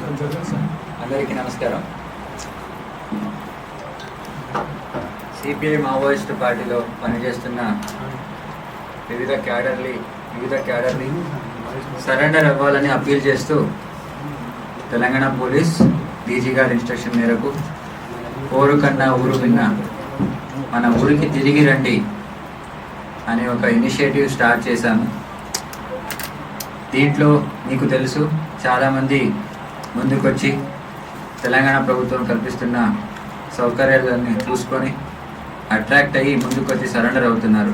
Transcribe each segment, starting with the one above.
అందరికీ నమస్కారం. CPI Maoist పార్టీలో పనిచేస్తున్న వివిధ క్యాడర్ని సరెండర్ అవ్వాలని అప్పీల్ చేస్తూ తెలంగాణ పోలీస్ డీజీ గారి ఇన్స్ట్రక్షన్ మేరకు ఊరు కన్నా ఊరు విన్నా మన ఊరికి తిరిగి రండి అనే ఒక ఇనిషియేటివ్ స్టార్ట్ చేశాము. దీంట్లో మీకు తెలుసు చాలామంది ముందుకొచ్చి తెలంగాణ ప్రభుత్వం కల్పిస్తున్న సౌకర్యాలన్నీ చూసుకొని అట్రాక్ట్ అయ్యి ముందుకొచ్చి సరెండర్ అవుతున్నారు.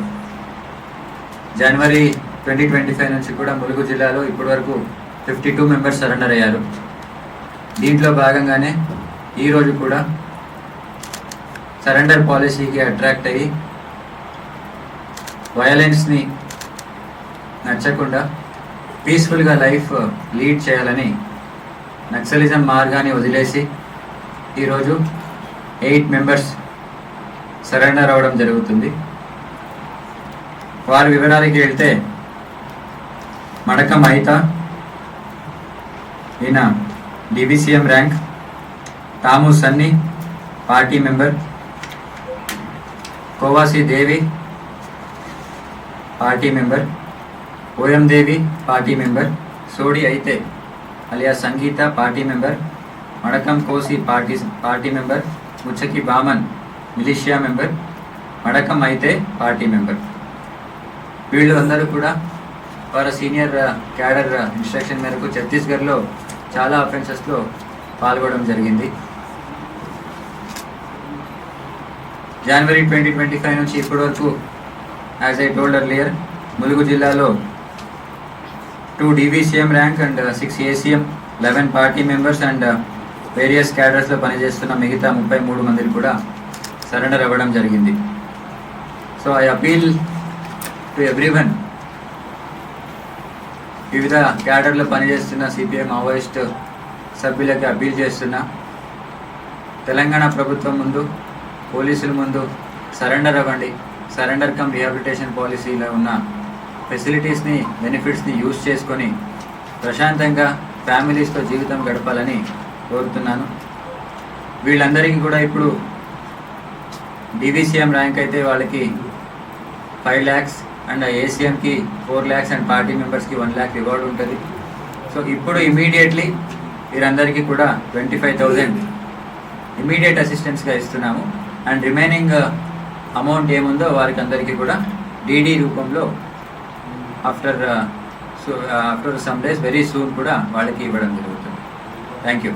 జనవరి 2025 నుంచి కూడా ములుగు జిల్లాలో ఇప్పటివరకు 52 మెంబర్స్ సరెండర్ అయ్యారు. దీంట్లో భాగంగానే ఈరోజు కూడా సరెండర్ పాలసీకి అట్రాక్ట్ అయ్యి వయలెన్స్ని నచ్చకుండా పీస్ఫుల్గా లైఫ్ లీడ్ చేయాలని నక్సలిజం మార్గాన్ని వదిలేసి ఈరోజు 8 మెంబర్స్ సరెండర్ అవ్వడం జరుగుతుంది. వారి వివరాలకి వెళ్తే మడకం అయితా, ఈయన డిబిసిఎం ర్యాంక్. తాము Sunny party member. Kovasi Devi party member. Oyam Devi party member. Sodi అయితే alias Sangeetha party member. Madakam Kosi party member. Muchaki Baman militia member. Madakam అయితే పార్టీ మెంబర్. వీళ్ళు అందరూ కూడా వారి సీనియర్ క్యాడర్ ఇన్స్ట్రక్షన్ మేరకు ఛత్తీస్గఢ్లో చాలా అఫెన్సెస్లో పాల్గొనడం జరిగింది. జనవరి 2025 నుంచి ఇప్పటి వరకు as I told earlier Mulugu జిల్లాలో 2 DVCM rank and 6 ACM, 11 party members and various క్యాడర్స్లో పనిచేస్తున్న మిగతా 33 మందిని కూడా సరెండర్ అవ్వడం జరిగింది. So I appeal to everyone, వివిధ క్యాడర్లో పనిచేస్తున్న సిపిఐ మావోయిస్ట్ సభ్యులకి అపీల్ చేస్తున్నా, తెలంగాణ ప్రభుత్వం ముందు, పోలీసుల ముందు సరెండర్ అవ్వండి. సరెండర్ కమ్ రిహాబిలిటేషన్ పాలసీలో ఉన్న ఫెసిలిటీస్ని, బెనిఫిట్స్ని యూజ్ చేసుకొని ప్రశాంతంగా ఫ్యామిలీస్తో జీవితం గడపాలని కోరుతున్నాను. వీళ్ళందరికీ కూడా ఇప్పుడు DVCM ర్యాంక్ అయితే వాళ్ళకి 5 lakhs అండ్ ACMకి 4 lakhs అండ్ పార్టీ మెంబర్స్కి 1 lakh రివార్డ్ ఉంటుంది. సో ఇప్పుడు ఇమీడియట్లీ వీరందరికీ కూడా 25,000 ఇమీడియట్ అసిస్టెన్స్గా ఇస్తున్నాము. అండ్ రిమైనింగ్ అమౌంట్ ఏముందో వారికి అందరికీ కూడా DD రూపంలో after some days very soon కూడా వాళ్ళకి ఇవ్వడం జరుగుతుంది. Thank you.